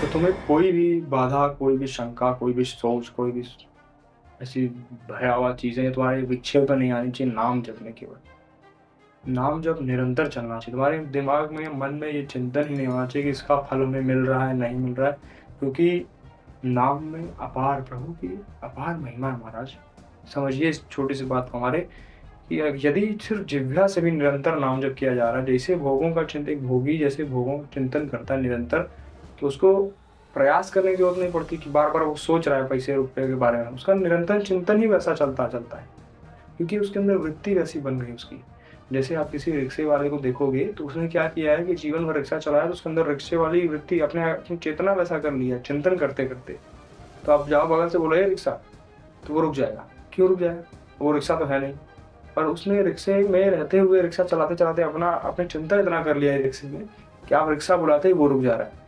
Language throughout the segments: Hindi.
तो तुम्हें कोई भी बाधा, कोई भी शंका, कोई भी सोच, कोई भी ऐसी भयावह चीज़ें तुम्हारे विक्षेप में नहीं आनी चाहिए नाम जपने के बाद। नाम जप निरंतर चलना चाहिए। तुम्हारे दिमाग में, मन में ये चिंतन ही नहीं होना चाहिए कि इसका फल हमें मिल रहा है, नहीं मिल रहा है। क्योंकि नाम में अपार प्रभु की अपार महिमा है महाराज। समझिए इस छोटी-सी बात को हमारे कि यदि सिर्फ़ जिह्वा से भी निरंतर नाम जप किया जा रहा है, जैसे भोगों का एक भोगी जैसे भोगों का चिंतन करता है निरंतर, तो उसको प्रयास करने की ज़रूरत नहीं पड़ती कि बार-बार वो सोच रहा है पैसे-रुपए के बारे में। उसका निरंतर चिंतन ही वैसा चलता है, क्योंकि उसके अंदर वृत्ति वैसी बन गई उसकी। जैसे आप किसी रिक्शे वाले को देखोगे, तो उसने क्या किया है कि जीवन भर रिक्शा चलाया, तो उसके अंदर रिक्शे वाली वृत्ति अपनी चेतना वैसा कर ली है, चिंतन करते-करते। तो आप जाओ बगल से बोलो, "ए रिक्शा!" तो वो रुक जाएगा। क्यों रुक जाएगा? वो रिक्शा तो है नहीं। और उसने रिक्शे में रहते हुए रिक्शा चलाते-चलाते आपने चिंतन इतना कर लिया है रिक्शे में कि आप रिक्शा बुलाते ही वो रुक जा रहा है।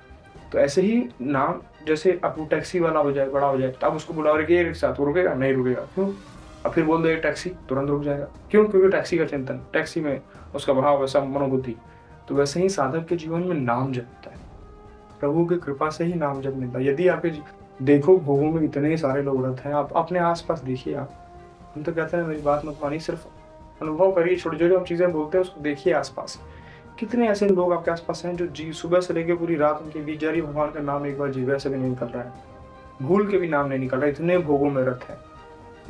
तो ऐसे ही नाम, जैसे अब वो टैक्सी वाला हो जाए, बड़ा हो जाए, तो आप उसको बुलाओगे कि ये रिक्शा, तो रुकेगा? नहीं रुकेगा। क्यों? अब फिर बोल दो ये टैक्सी, तुरंत रुक जाएगा। क्यों? क्योंकि टैक्सी का चिंतन, टैक्सी में उसका भाव वैसा मनोबुद्धि। तो वैसे ही साधक के जीवन में नाम जपता है। प्रभु की कृपा से ही नाम जप मिलता है। यदि आपके देखो भोगों में इतने सारे लोग रत हैं, आप अपने आस-पास देखिए आप। हम तो कहते हैं मेरी बात मत मानिए, सिर्फ अनुभव करिए, छोटी जो हम चीज़ें बोलते हैं उसको देखिए आस-पास। कितने ऐसे लोग आपके आस-पास हैं जो सुबह से लेके पूरी रात उनके बीत जा रही है, भगवान का नाम एक बार जिह्वा से भी नहीं निकल रहा है। भूल के भी नाम नहीं निकल रहा है, इतने भोगों में रत है।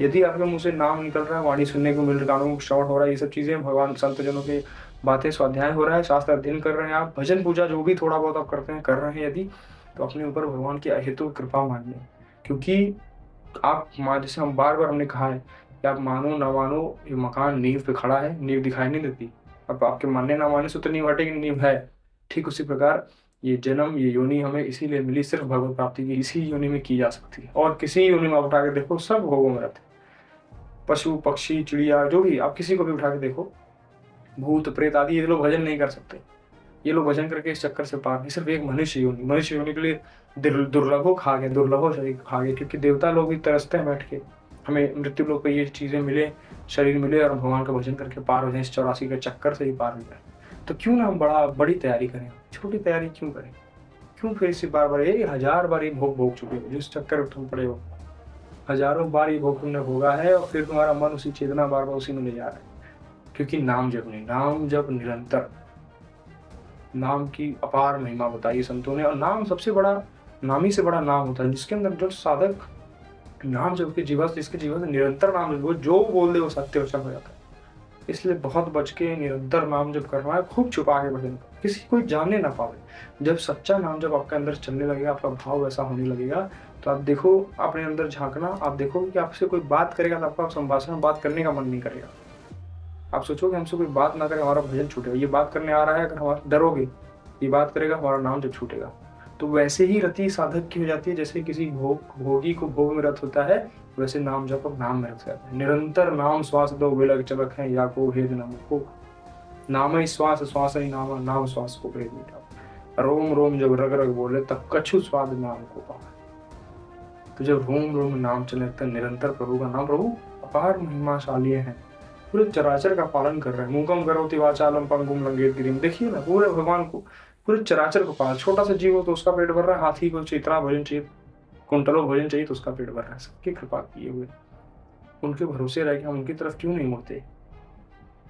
यदि आपके मुँह से नाम निकल रहा है, वाणी सुनने को मिल रहा है, कानों को श्रवण हो रहा है, ये सब चीज़ें भगवान संतजनों की बातें स्वाध्याय हो रहा है, शास्त्र अध्ययन कर रहे हैं आप, भजन पूजा जो भी थोड़ा बहुत आप करते हैं, कर रहे हैं यदि, तो अपने ऊपर भगवान की अहेतुक कृपा मानिए। क्योंकि आप जैसे हम बार-बार हमने कहा है कि आप मानो ना मानो, ये मकान नींव पे खड़ा है, नींव दिखाई नहीं देती। अब आपके मानने ना मानने से तो नींव हटेगी, नींव है। ठीक उसी प्रकार ये जन्म, ये योनि हमें इसीलिए मिली सिर्फ़ भगवत प्राप्ति की इसी योनि में की जा सकती है, और किसी योनि में आप उठा के देखो सब भोगों में रहते हैं। पशु, पक्षी, चिड़िया जो भी आप किसी को भी उठा के देखो, भूत, प्रेत आदि ये लोग भजन नहीं कर सकते। ये लोग भजन करके इस चक्कर से पार नहीं, सिर्फ़ एक मनुष्य योनि के लिए दुर्लभो खा गए, दुर्लभो शरीर खा गए, क्योंकि देवता लोग भी तरसते हैं बैठ के, हमें मृत्यु लोक पे ये चीज़ें मिले, शरीर मिले और भगवान का भजन करके पार हो जाएँ, इस 84 के चक्कर से ही पार हो जाएँ। तो क्यों ना हम बड़ी तैयारी करें, छोटी तैयारी क्यों करें? क्यों फिर से बार-बार ये 1000 बार ये भोग भोग चुके हो, जिस चक्कर में तुम पड़े हो। हज़ारों बार ये भोग तुमने भोगा है और फिर तुम्हारा मन उसी चेतना बार-बार उसी में ले जा रहा है। क्योंकि नाम जप नहीं, नाम जप निरंतर, नाम की अपार महिमा बताई संतों ने, और नाम सबसे बड़ा, नाम ही से बड़ा नाम होता है, जिसके अंदर जो साधक नाम जप के जीवन, जिसके जीवन से निरंतर नाम जप, वो जो बोल दे वो सत्य वचन हो जाता है। इसलिए बहुत बच के निरंतर नाम जप करना है, खूब छुपा के भजन करो, किसी कोई जानने ना पावे। जब सच्चा नाम जब आपके अंदर चलने लगेगा, आपका भाव वैसा होने लगेगा, तो आप देखो अपने अंदर झाँकना, आप देखोगे कि आपसे कोई बात करेगा तो आपका संभाषण में बात करने का मन नहीं करेगा। आप सोचोगे हमसे कोई बात ना करे हमारा भजन छूटेगा, ये बात करने आ रहा है, अगर हमारा डरोगे, ये बात करेगा हमारा नाम जब छूटेगा। तो वैसे ही रति साधक की हो जाती है, जैसे किसी भोगी को भोग में रत होता है, वैसे नाम जप और नाम में रत जाता है। निरंतर नाम श्वास दो विलग चबक है, या को भेद न मुको। नामहि श्वास श्वास ही नाम, नाम श्वास को भेद मिटाओ। रोम रोम जब रग रग बोले तब कछु स्वाद नाम को पावे। तो जब रोम रोम नाम चले लगता है निरंतर प्रभु का नाम, प्रभु अपार महिमाशाली है, पूरे चराचर का पालन कर रहे हैं। मूकम करोति वाचालम पंगुम लंघयेत गिरिम, देखिए ना पूरे भगवान को, पूरे चराचर को पाल, छोटा सा जीव हो तो उसका पेट भर रहा है, हाथी को इतना भोजन चाहिए, कुंटलों भोजन चाहिए तो उसका पेट भर रहा है। सबकी कृपा किए हुए, उनके भरोसे रह के हम उनकी तरफ क्यों नहीं मुड़ते?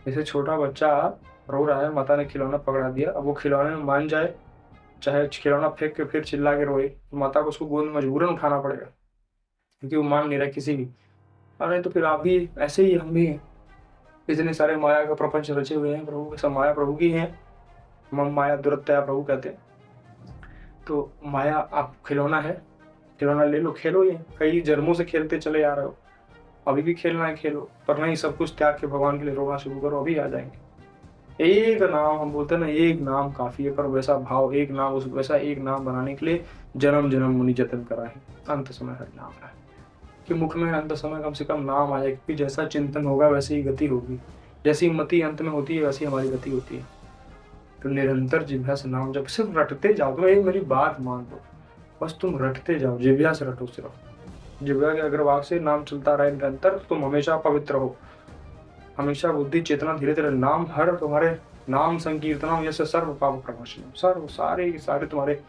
जैसे छोटा बच्चा रो रहा है, माता ने खिलौना पकड़ा दिया, अब वो खिलौने में मान जाए, चाहे खिलौना फेंक के फिर चिल्ला के रोए, तो माता को उसको गोद में मजबूरन उठाना पड़ेगा, क्योंकि वो मान नहीं रहा किसी भी। और नहीं तो फिर आप भी ऐसे ही, हम भी इतने सारे माया का प्रपंच रचे हुए हैं, प्रभु के सब माया प्रभु की है। मम माया दुरत्या प्रभु कहते हैं। तो माया आप खिलौना है, खिलौना ले लो, खेलो, ये कई जन्मों से खेलते चले आ रहे हो, अभी भी खेलना है खेलो, पर नहीं, सब कुछ त्याग के भगवान के लिए रोना शुरू करो, अभी आ जाएंगे। एक नाम, हम बोलते हैं ना एक नाम काफी है, पर वैसा भाव एक नाम, उस वैसा एक नाम बनाने के लिए जन्म जन्म मुनि जतन कराए, अंत समय हरि नाम है कि मुख में अंत समय कम से कम नाम आ जाए, क्योंकि जैसा चिंतन होगा वैसी ही गति होगी, जैसी मति अंत में होती है वैसी हमारी गति होती है। तो निरंतर जिह्वा से नाम जब सिर्फ रटते जाओ, तो एक मेरी बात मान लो, बस तुम रटते जाओ, जिह्वा से रटो सिर्फ, जिह्वा के अग्रभाग से नाम चलता रहे निरंतर, तुम हमेशा पवित्र हो, हमेशा बुद्धि चेतना धीरे धीरे नाम, हर तुम्हारे नाम संकीर्तनम यस्य सर्व पाप प्रणाशनम, सर्व सारे के सारे तुम्हारे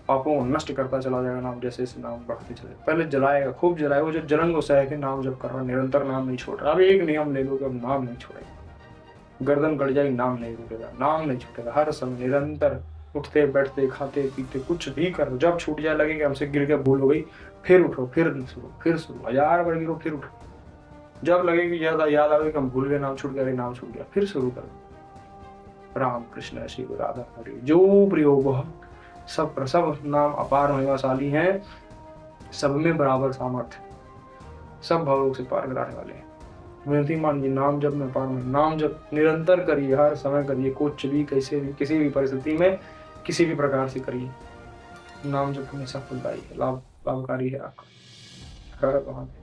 पापों को नष्ट करता चला जाएगा नाम, जैसे जैसे नाम बढ़ते चले। पहले जलाएगा, खूब जलाएगा, वो जो जलन को सह के नाम जब कर रहा, निरंतर नाम नहीं छोड़ रहा। अब एक नियम ले लो कि अब नाम नहीं छोड़ेगा, गर्दन कट जाएगी, नाम नहीं रुकेगा, नाम नहीं छूटेगा। हर समय निरंतर उठते बैठते खाते पीते कुछ भी करो, जब छूट जाए लगे कि हमसे गिर के भूल हो गई, फिर उठो, फिर शुरू, फिर शुरू, 1000 बार गिरो फिर उठो। जब लगे कि ज्यादा याद आवे कि हम भूल गए, नाम छूट गया, नाम छूट गया, फिर शुरू करो। राम कृष्ण शिव राधा हरि जो प्रयोग सब नाम अपार महिमाशाली हैं, सब में बराबर सामर्थ्य, सब भावों से पार कराने वाले हैं। विनती मानिए, नाम जप में पार में, नाम जप निरंतर करिए, हर समय करिए, कुछ भी कैसे भी किसी भी परिस्थिति में किसी भी प्रकार से करिए। नाम जप हमेशा फलदायी है, लाभकारी है आपका। हर हर महादेव।